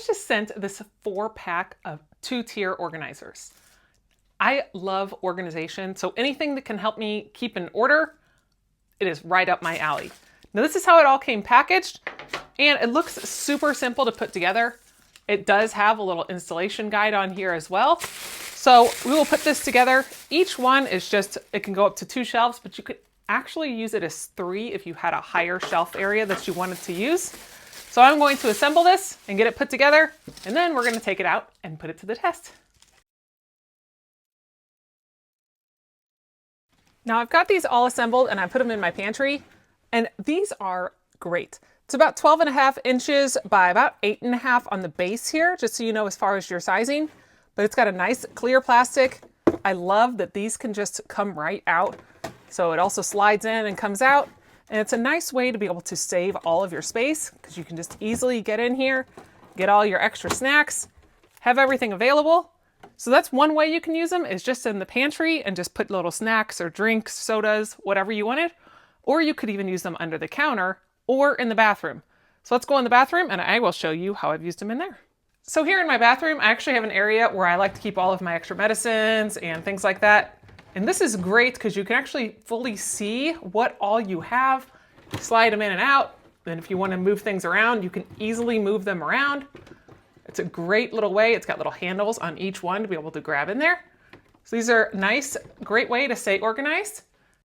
was just sent this 4-pack of 2-tier organizers. I love organization, so anything that can help me keep in order, it is right up my alley. Now this is how it all came packaged, and it looks super simple to put together. It does have a little installation guide on here as well. So we will put this together. Each one is just, it can go up to 2 shelves, but you could actually use it as 3 if you had a higher shelf area that you wanted to use. So I'm going to assemble this and get it put together, and then we're going to take it out and put it to the test. Now I've got these all assembled and I put them in my pantry, and these are great. It's about 12.5 inches by about 8.5 on the base here, just so you know as far as your sizing, but it's got a nice clear plastic. I love that these can just come right out. So it also slides in and comes out, and it's a nice way to be able to save all of your space because you can just easily get in here, get all your extra snacks, have everything available. So that's one way you can use them, is just in the pantry and just put little snacks or drinks, sodas, whatever you wanted. Or you could even use them under the counter or in the bathroom. So let's go in the bathroom and I will show you how I've used them in there. So here in my bathroom, I actually have an area where I like to keep all of my extra medicines and things like that. And this is great because you can actually fully see what all you have. Slide them in and out. And if you want to move things around, you can easily move them around. It's a great little way. It's got little handles on each one to be able to grab in there. So these are nice, great way to stay organized.